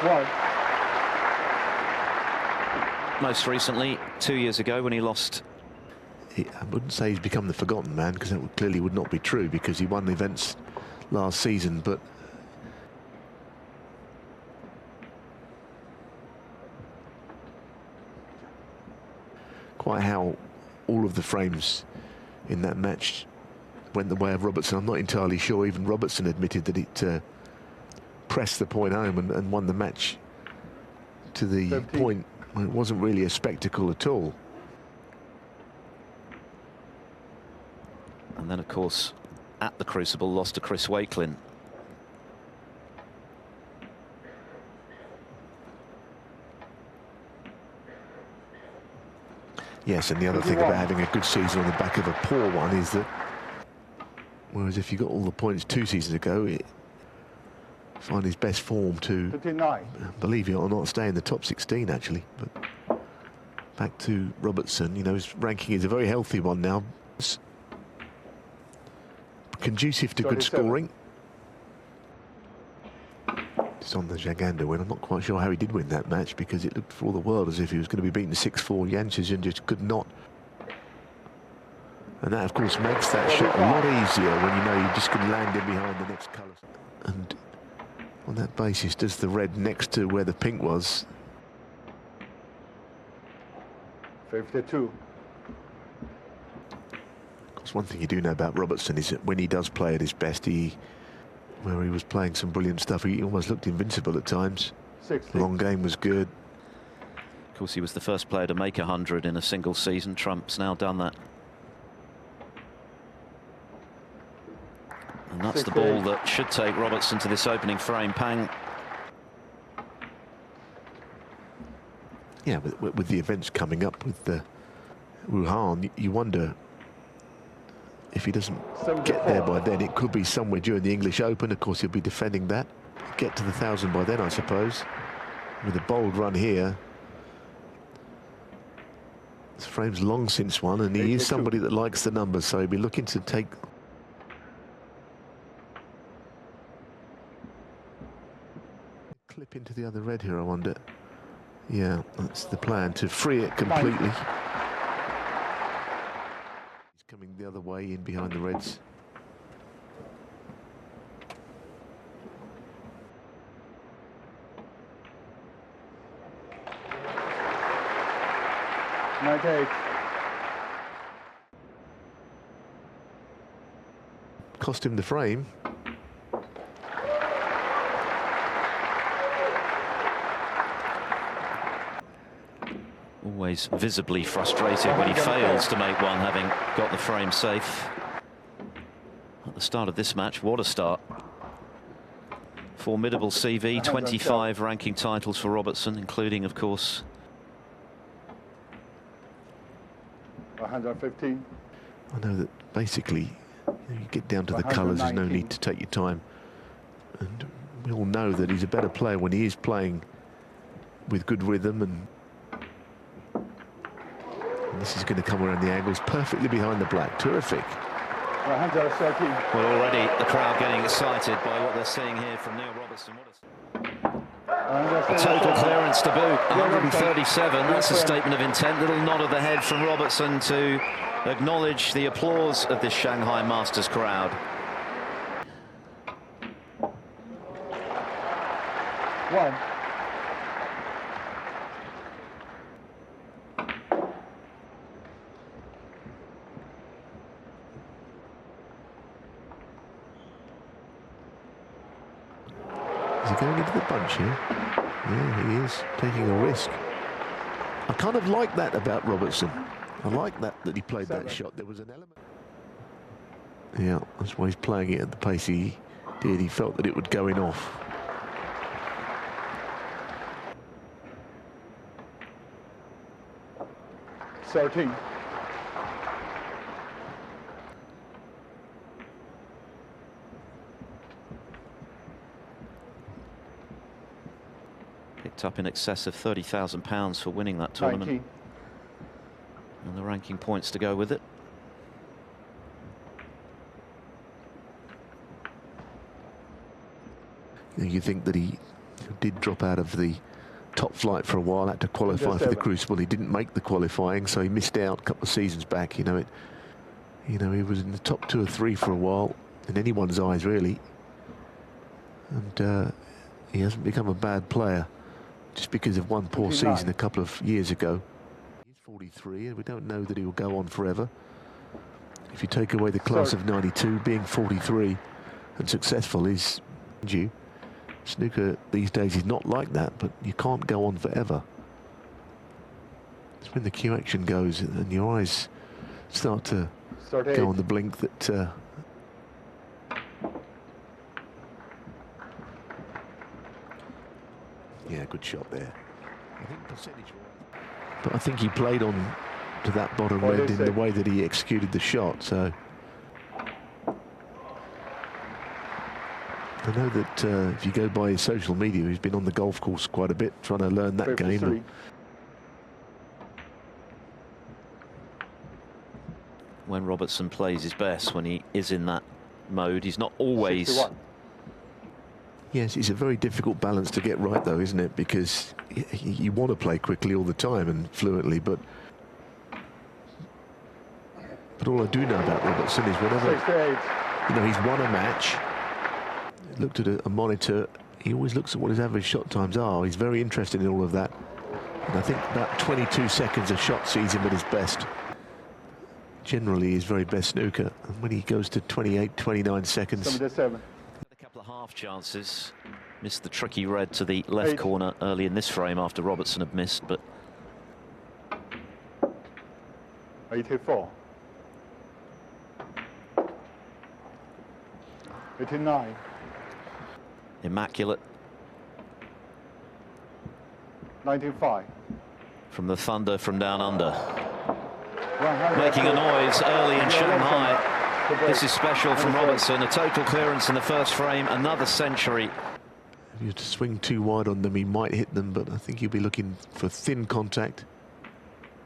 One. Most recently, 2 years ago, when he lost. I wouldn't say he's become the forgotten man, because that clearly would not be true, because he won the events last season, but quite how all of the frames in that match went the way of Robertson, I'm not entirely sure. Even Robertson admitted that it pressed the point home and won the match to the 15. point when it wasn't really a spectacle at all. And then, of course, at the Crucible, lost to Chris Wakelin. Yes, and the other thing about having a good season on the back of a poor one is that, whereas if you got all the points 2 seasons ago, it find his best form to, 59. believe it or not, stay in the top 16 actually. But back to Robertson, you know, his ranking is a very healthy one now. It's conducive to good 37. scoring. Just on the Jaganda win, I'm not quite sure how he did win that match, because it looked for all the world as if he was going to be beaten 6-4. Janssen just could not. And that, of course, makes that shot a lot easier when you know you just can land in behind the next colours. And on that basis, does the red next to where the pink was. 52. Of course, one thing you do know about Robertson is that when he does play at his best, where he was playing some brilliant stuff, he almost looked invincible at times. 60. Long game was good. Of course, he was the first player to make 100 in a single season. Trump's now done that. And that's the ball that should take Robertson to this opening frame. Pang. Yeah, with the events coming up with the Wuhan, you wonder if he doesn't get there by then. It could be somewhere during the English Open. Of course, he'll be defending that. Get to the 1,000 by then, I suppose. With a bold run here. This frame's long since won, and he is somebody that likes the numbers, so he'll be looking to take. Clip into the other red here, I wonder. Yeah, that's the plan, to free it completely. He's coming the other way in behind the reds. Cost him the frame. Always visibly frustrated when he fails to make one, having got the frame safe. At the start of this match, what a start. Formidable CV, 25 ranking titles for Robertson, including, of course, 115. I know that basically, you get down to the colours, there's no need to take your time. And we all know that he's a better player when he is playing with good rhythm, and this is going to come around the angles perfectly behind the black. Terrific. 113. Well, already the crowd getting excited by what they're seeing here from Neil Robertson. A total clearance to boot, 137. That's a statement of intent. Little nod of the head from Robertson to acknowledge the applause of this Shanghai Masters crowd. One. Is he going into the bunch here? Yeah, he is taking a risk. I kind of like that about Robertson. I like that he played that shot. There was an element. Yeah, that's why he's playing it at the pace he did. He felt that it would go in off. Picked up in excess of £30,000 for winning that tournament. 19. And the ranking points to go with it. You think that he Did drop out of the top flight for a while, had to qualify for the Crucible. He didn't make the qualifying, so he missed out a couple of seasons back. He was in the top 2 or 3 for a while, in anyone's eyes, really. And he hasn't become a bad player just because of one poor season a couple of years ago. He's 43, and we don't know that he will go on forever. If you take away the class of 92, being 43 and successful is due. Snooker these days is not like that, but you can't go on forever. It's when the cue action goes and your eyes start to go on the blink that yeah, good shot there. I think percentage, but I think he played on to that bottom red in the way that he executed the shot. So I know that if you go by his social media, he's been on the golf course quite a bit trying to learn that game. When Robertson plays his best, when he is in that mode, he's not always. 61. Yes, it's a very difficult balance to get right, though, isn't it? Because you want to play quickly all the time and fluently, but all I do know about Robertson is whenever he's won a match, looked at a monitor, he always looks at what his average shot times are. He's very interested in all of that, and I think about 22 seconds a shot sees him at his best. Generally, his very best snooker, and when he goes to 28, 29 seconds. 77. A couple of half chances. Missed the tricky red to the left corner early in this frame after Robertson had missed, but 84. 89. immaculate 95. from the Thunder from down under. Making a noise early in Shanghai. This is special from Robertson. A total clearance in the first frame, another century. If you were to swing too wide on them, he might hit them, but I think he'll be looking for thin contact.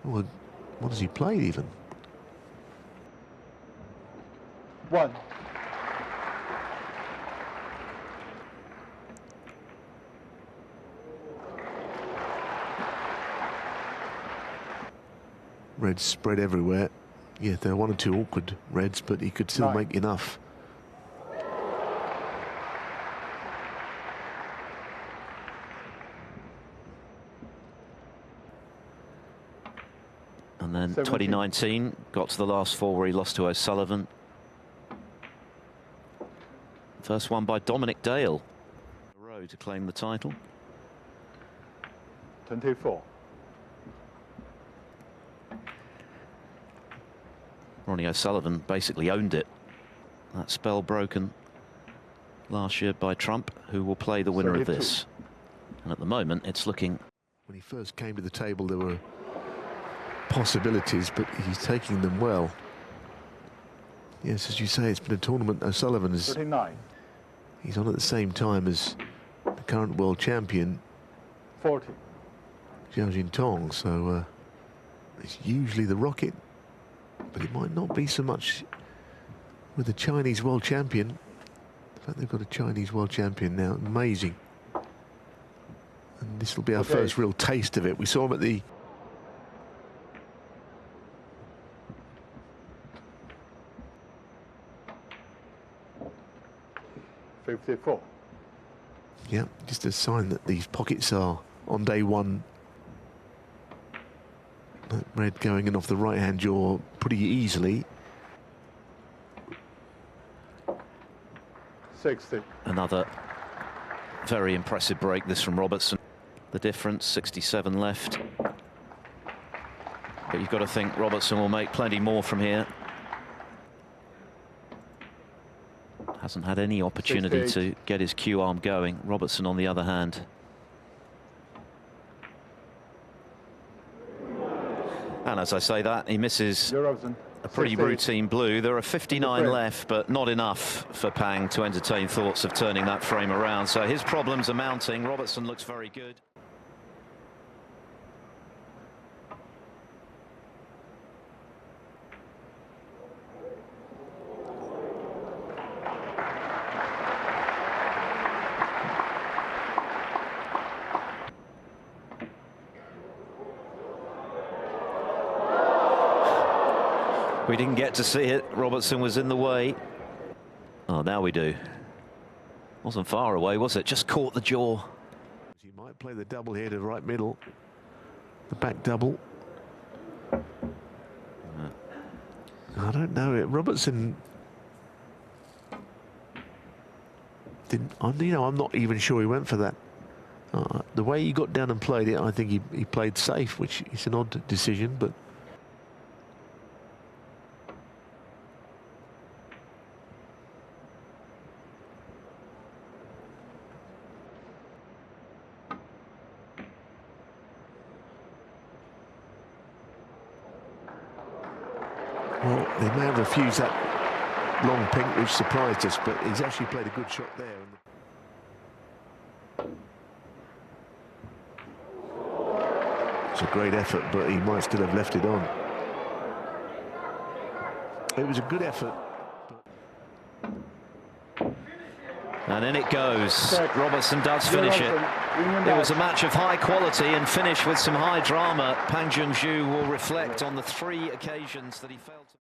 Well, what has he played even? 1. Reds spread everywhere. Yeah, there are 1 or 2 awkward reds, but he could still make enough. And then 2019 got to the last 4 where he lost to O'Sullivan. First one by Dominic Dale. A row to claim the title. 24. Ronnie O'Sullivan basically owned it. That spell broken last year by Trump, who will play the winner of this. And at the moment, it's looking... When he first came to the table, there were possibilities, but he's taking them well. Yes, as you say, it's been a tournament. O'Sullivan is... 39. He's on at the same time as the current world champion, 40. Zhao Jintong, so it's usually the rocket. But it might not be so much with the Chinese world champion. In fact, they've got a Chinese world champion now. Amazing. And this will be our first real taste of it. We saw him at the... $54. Yeah, just a sign that these pockets are on day one. That red going in off the right-hand jaw pretty easily. 60. Another very impressive break, this from Robertson. The difference, 67 left. But you've got to think Robertson will make plenty more from here. Hasn't had any opportunity 68. to get his cue arm going. Robertson, on the other hand. And as I say that, he misses a pretty routine blue. There are 59 left, but not enough for Pang to entertain thoughts of turning that frame around. So his problems are mounting. Robertson looks very good. We didn't get to see it. Robertson was in the way. Oh, now we do. Wasn't far away, was it? Just caught the jaw. He might play the double here to right middle. The back double. I don't know. Robertson didn't. I'm not even sure he went for that. The way he got down and played it, I think he played safe, which is an odd decision, but. Well, they may have refused that long pink, which surprised us, but he's actually played a good shot there. It's a great effort, but he might still have left it on. It was a good effort. And in it goes. Robertson does finish it. It was a match of high quality and finish with some high drama. Pang Junxu will reflect on the 3 occasions that he failed to...